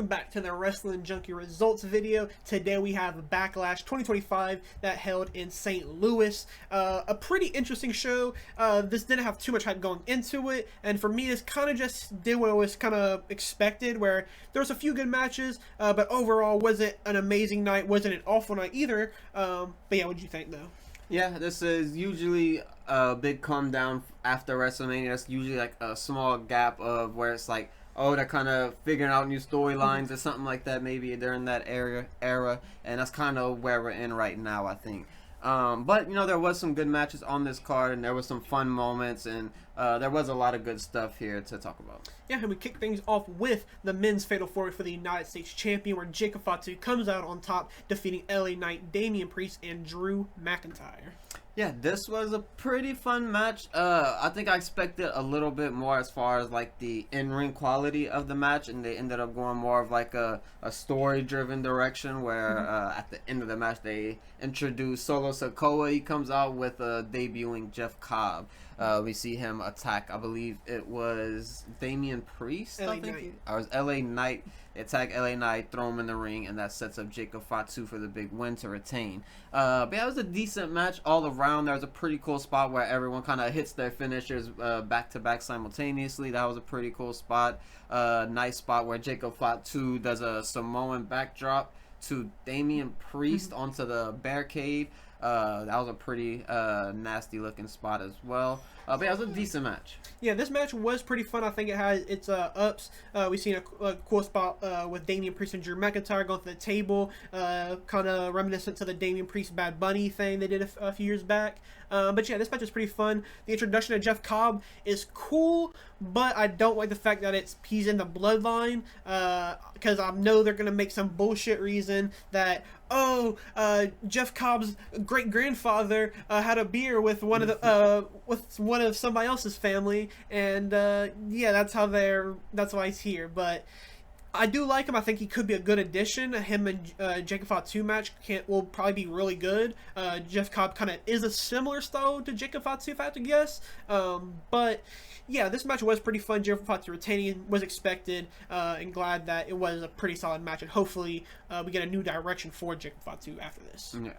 back to the Wrestling Junkie results video. Today we have BackLash 2025 that held in St. Louis. A pretty interesting show. This didn't have too much hype going into it, and for me, this kind of just did what I was kind of expected, where there was a few good matches, but overall wasn't an amazing night, wasn't an awful night either. But yeah, what did you think though? Yeah, this is usually a big come down after WrestleMania. It's usually like a small gap of where it's like, oh, they're kind of figuring out new storylines or something like that, maybe during that era, and that's kind of where we're in right now, I think. But, you know, there was some good matches on this card, and there was some fun moments, and there was a lot of good stuff here to talk about. Yeah, and we kick things off with the men's Fatal 4 for the United States Champion, where Jacob Fatu comes out on top, defeating LA Knight, Damian Priest, and Drew McIntyre. Yeah, this was a pretty fun match. I think I expected a little bit more as far as like the in-ring quality of the match, and they ended up going more of like a story-driven direction where at the end of the match they introduce Solo Sikoa. He comes out with debuting Jeff Cobb. We see him attack, I believe it was Damian Priest, LA I think, Knight. or it was LA Knight. They attack LA Knight, throw him in the ring, and that sets up Jacob Fatu for the big win to retain. But yeah, it was a decent match all around. There was a pretty cool spot where everyone kind of hits their finishers back to back simultaneously. That was a pretty cool spot. Nice spot where Jacob Fatu does a Samoan backdrop to Damian Priest onto the barricade. That was a pretty nasty looking spot as well. But yeah, it was a decent match. Yeah, this match was pretty fun. I think it had its ups. We've seen a cool spot with Damian Priest and Drew McIntyre going to the table, kind of reminiscent to the Damian Priest Bad Bunny thing they did a few years back. But yeah, this match is pretty fun. The introduction of Jeff Cobb is cool, but I don't like the fact that he's in the bloodline, because I know they're gonna make some bullshit reason that Jeff Cobb's great grandfather had a beer with one of somebody else's family, and yeah, that's why he's here. But I do like him. I think he could be a good addition. Him and Jacob Fatu match will probably be really good. Jeff Cobb kind of is a similar style to Jacob Fatu, if I had to guess. But yeah, this match was pretty fun. Jacob Fatu retaining was expected, and glad that it was a pretty solid match. And hopefully we get a new direction for Jacob Fatu after this. Yeah.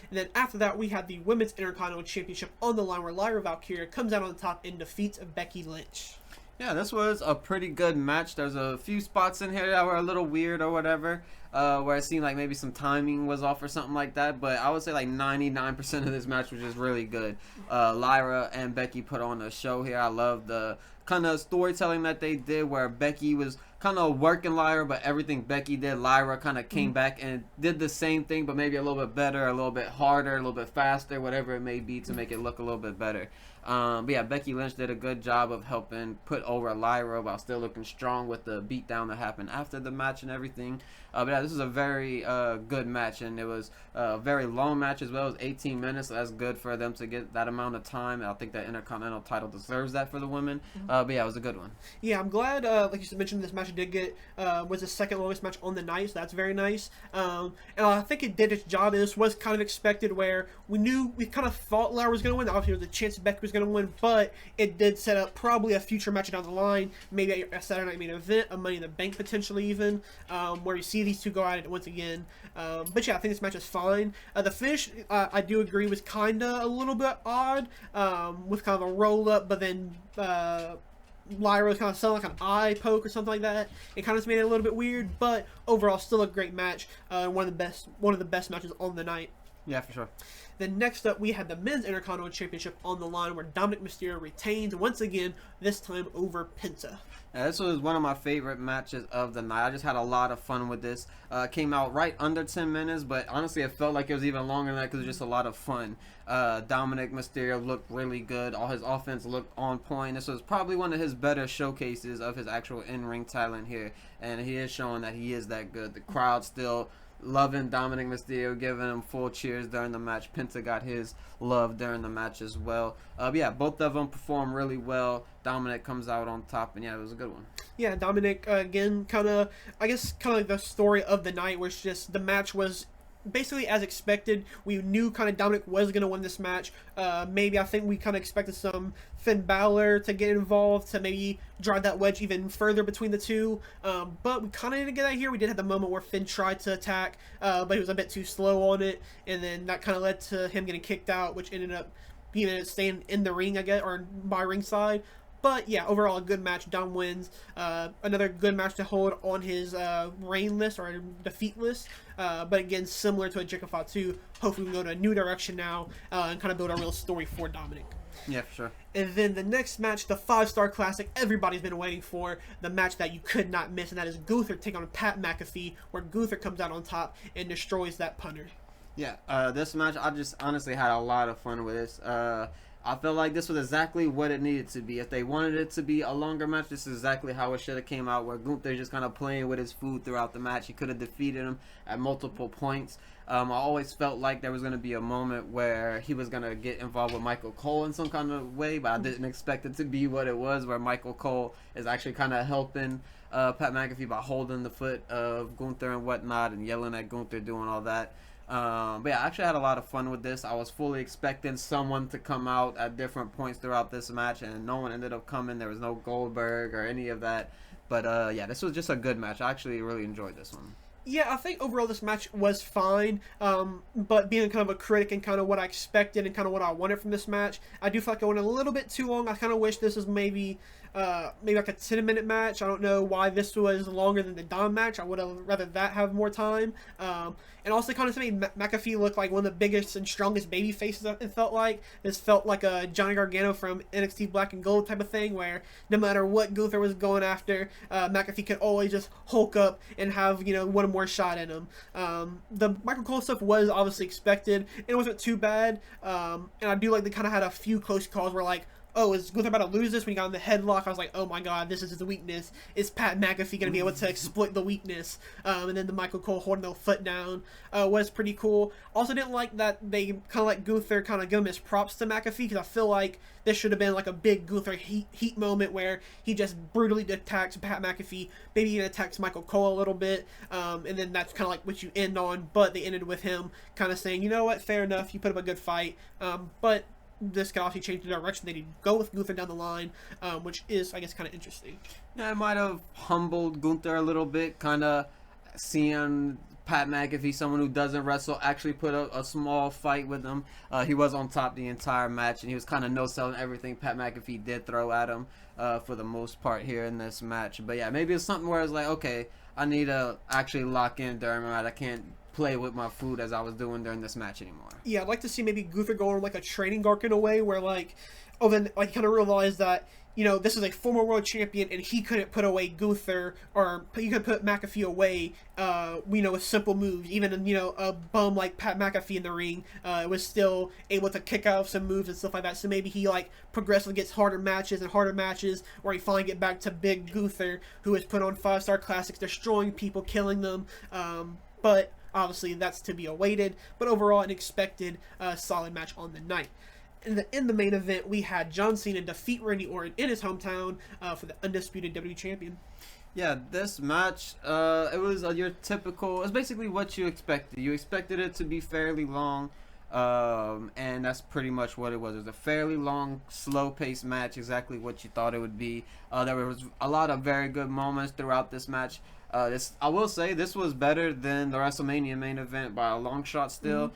And then after that, we had the Women's Intercontinental Championship on the line, where Lyra Valkyria comes out on top and defeats Becky Lynch. Yeah, this was a pretty good match. There's a few spots in here that were a little weird or whatever, where it seemed like maybe some timing was off or something like that. But I would say like 99% of this match was just really good. Lyra and Becky put on a show here. I love the kind of storytelling that they did, where Becky was kind of working Lyra, but everything Becky did, Lyra kind of came back and did the same thing, but maybe a little bit better, a little bit harder, a little bit faster, whatever it may be, to make it look a little bit better. But yeah, Becky Lynch did a good job of helping put over Lyra while still looking strong with the beatdown that happened after the match and everything. But yeah, this is a very good match, and it was a very long match as well. It was 18 minutes, so that's good for them to get that amount of time. I think that Intercontinental title deserves that for the women. But yeah, it was a good one. Yeah, I'm glad, like you mentioned, this match did get, was the second longest match on the night, so that's very nice. And I think it did its job. This was kind of expected, where we kind of thought Lyra was going to win. Obviously, there was a chance Becky was going to win, but it did set up probably a future match down the line, maybe a Saturday Night Main Event, a Money in the Bank potentially even, where we see these two go at it once again. But yeah, I think this match is fine. The finish, I do agree, was kind of a little bit odd, with kind of a roll up, but then Lyra was kind of selling like an eye poke or something like that. It kind of just made it a little bit weird, but overall still a great match. One of the best matches on the night. Yeah, for sure. Then next up, we had the Men's Intercontinental Championship on the line, where Dominic Mysterio retains once again, this time over Penta. Yeah, this was one of my favorite matches of the night. I just had a lot of fun with this. Came out right under 10 minutes, but honestly, it felt like it was even longer than that because it was just a lot of fun. Dominic Mysterio looked really good. All his offense looked on point. This was probably one of his better showcases of his actual in-ring talent here, and he is showing that he is that good. The crowd still loving Dominic Mysterio, giving him full cheers during the match. Penta got his love during the match as well. But yeah, both of them performed really well. Dominic comes out on top, and yeah, it was a good one. Yeah, Dominic, again, kind of like the story of the night, where it's just the match was basically as expected. We knew kind of Dominic was going to win this match. Maybe I think we kind of expected some Finn Balor to get involved to maybe drive that wedge even further between the two. But we kind of didn't get that here. We did have the moment where Finn tried to attack, but he was a bit too slow on it, and then that kind of led to him getting kicked out, which ended up being staying in the ring, I guess, or by ringside. But yeah, overall a good match. Dom wins. Another good match to hold on his reign list or defeat list. But again, similar to a Jekyll 2, hopefully we can go to a new direction now and kind of build a real story for Dominic. Yeah, for sure. And then the next match, the 5-star classic everybody's been waiting for, the match that you could not miss, and that is Gunther taking on Pat McAfee, where Gunther comes out on top and destroys that punter. Yeah, this match, I just honestly had a lot of fun with this. I feel like this was exactly what it needed to be. If they wanted it to be a longer match, this is exactly how it should have came out, where Gunther just kind of playing with his food throughout the match. He could have defeated him at multiple points. I always felt like there was going to be a moment where he was going to get involved with Michael Cole in some kind of way, but I didn't expect it to be what it was, where Michael Cole is actually kind of helping Pat McAfee by holding the foot of Gunther and whatnot and yelling at Gunther, doing all that. But yeah, I actually had a lot of fun with this. I was fully expecting someone to come out at different points throughout this match, and no one ended up coming. There was no Goldberg or any of that. But yeah, this was just a good match. I actually really enjoyed this one. Yeah, I think overall this match was fine, but being kind of a critic and kind of what I expected and kind of what I wanted from this match, I do feel like it went a little bit too long. I kind of wish this was maybe like a 10-minute match. I don't know why this was longer than the Dom match. I would have rather that have more time. And also kind of made McAfee look like one of the biggest and strongest baby faces, it felt like. This felt like a Johnny Gargano from NXT Black and Gold type of thing, where no matter what Gunther was going after, McAfee could always just hulk up and have, one more shot in him. The Michael Cole stuff was obviously expected. It wasn't too bad. And I do like they kind of had a few close calls where like, oh, is Gunther about to lose this? When he got in the headlock, I was like, oh my god, this is his weakness. Is Pat McAfee going to be able to exploit the weakness? And then the Michael Cole holding the foot down was pretty cool. Also didn't like that they kind of let Gunther kind of give him his props to McAfee, because I feel like this should have been like a big Gunther heat moment where he just brutally attacks Pat McAfee, maybe even attacks Michael Cole a little bit, and then that's kind of like what you end on, but they ended with him kind of saying, you know what, fair enough, you put up a good fight, but this could also change the direction they go with Gunther down the line, which is, I guess, kind of interesting. Yeah, it might have humbled Gunther a little bit, kind of seeing Pat McAfee, someone who doesn't wrestle, actually put a small fight with him. He was on top the entire match, and he was kind of no-selling everything Pat McAfee did throw at him for the most part here in this match. But yeah, maybe it's something where it's like, okay, I need to actually lock in during my match. I can't play with my food as I was doing during this match anymore. Yeah, I'd like to see maybe Gunther go on like a training arc in a way where like, oh, then like kind of realize that, this is a former world champion and he couldn't put away Gunther, or he could put McAfee away, with simple moves. Even, a bum like Pat McAfee in the ring was still able to kick out some moves and stuff like that. So maybe he like progressively gets harder matches, where he finally get back to big Gunther, who has put on 5-star classics, destroying people, killing them. But obviously, that's to be awaited, but overall, an expected solid match on the night. In the main event, we had John Cena defeat Randy Orton in his hometown for the undisputed WWE champion. Yeah, this match, it was your typical, it's basically what you expected. You expected it to be fairly long, and that's pretty much what it was. It was a fairly long, slow-paced match, exactly what you thought it would be. There was a lot of very good moments throughout this match. I will say this was better than the WrestleMania main event by a long shot still.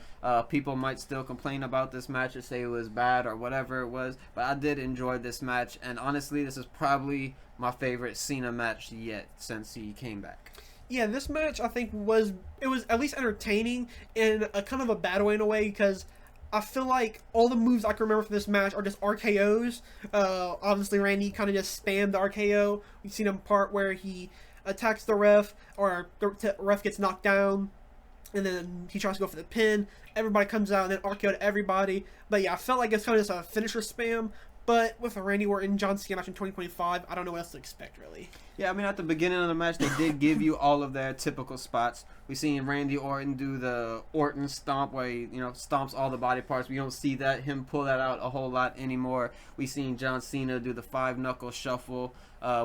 People might still complain about this match and say it was bad or whatever it was, but I did enjoy this match, and honestly, this is probably my favorite Cena match yet since he came back. Yeah, this match I think was at least entertaining in a kind of a bad way in a way, because I feel like all the moves I can remember from this match are just RKOs. Obviously, Randy kind of just spammed the RKO. We've seen a part where he attacks the ref, or the ref gets knocked down, and then he tries to go for the pin. Everybody comes out and then RKO to everybody. But yeah, I felt like it's kind of just a finisher spam. But with a Randy Orton John Cena match in 2025, I don't know what else to expect, really. Yeah, I mean, at the beginning of the match, they did give you all of their typical spots. We seen Randy Orton do the Orton stomp, where he, stomps all the body parts. We don't see him pull that out a whole lot anymore. We seen John Cena do the 5-knuckle shuffle.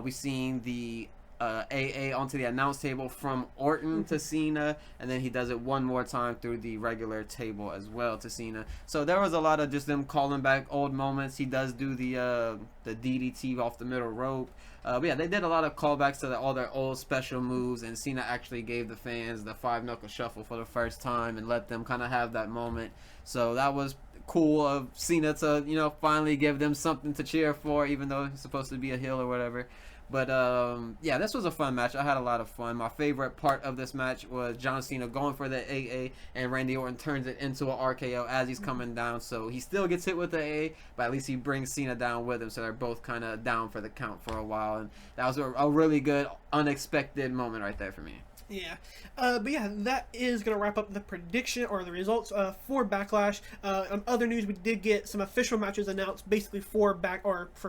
We seen the AA onto the announce table from Orton to Cena, and then he does it one more time through the regular table as well to Cena. So there was a lot of just them calling back old moments. He does do the DDT off the middle rope. But yeah, they did a lot of callbacks to all their old special moves, and Cena actually gave the fans the 5-knuckle shuffle for the first time and let them kind of have that moment. So that was cool of Cena to, finally give them something to cheer for, even though he's supposed to be a heel or whatever. But yeah, this was a fun match. I had a lot of fun. My favorite part of this match was John Cena going for the AA, and Randy Orton turns it into an RKO as he's coming down. So he still gets hit with the AA, but at least he brings Cena down with him. So they're both kind of down for the count for a while. And that was a really good, unexpected moment right there for me. Yeah, but yeah, that is going to wrap up the prediction or the results for Backlash. On other news, we did get some official matches announced, basically for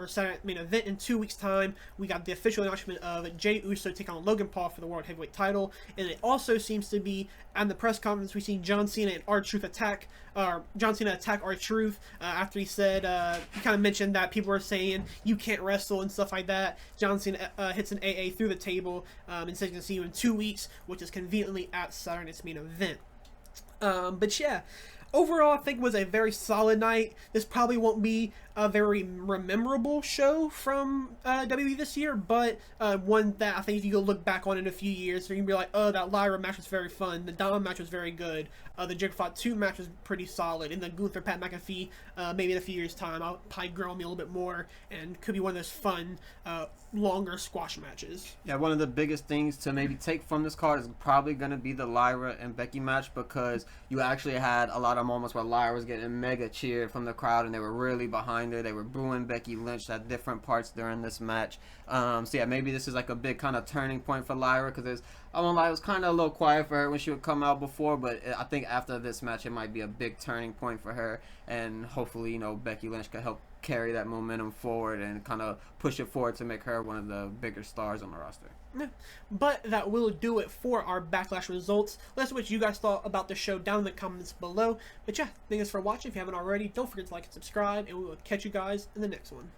Saturday main event in 2 weeks' time. We got the official announcement of Jey Uso taking on Logan Paul for the World Heavyweight title, and it also seems to be at the press conference we seen John Cena and R-Truth attack R-Truth after he said he kind of mentioned that people were saying you can't wrestle and stuff like that. John Cena hits an AA through the table and says he's going to see you in 2 weeks, which is conveniently at Saturday's main event. But yeah, overall, I think it was a very solid night. This probably won't be a very memorable show from WWE this year, but one that I think if you go look back on in a few years, you can be like, oh, that Lyra match was very fun. The Dom match was very good. The Jigger Fought 2 match was pretty solid. And the Gunther Pat McAfee, maybe in a few years' time, I'll probably grow on me a little bit more and could be one of those fun, longer squash matches. Yeah, one of the biggest things to maybe take from this card is probably going to be the Lyra and Becky match, because you actually had a lot of moments where Lyra was getting mega cheered from the crowd and they were really behind her. They were booing Becky Lynch at different parts during this match. So yeah, maybe this is like a big kind of turning point for Lyra, because I won't lie, it was kind of a little quiet for her when she would come out before, but I think after this match it might be a big turning point for her, and hopefully Becky Lynch can help carry that momentum forward and kind of push it forward to make her one of the bigger stars on the roster. Yeah. But that will do it for our Backlash results. Let us know what you guys thought about the show down in the comments below. But yeah, thanks for watching. If you haven't already, don't forget to like and subscribe, and we will catch you guys in the next one.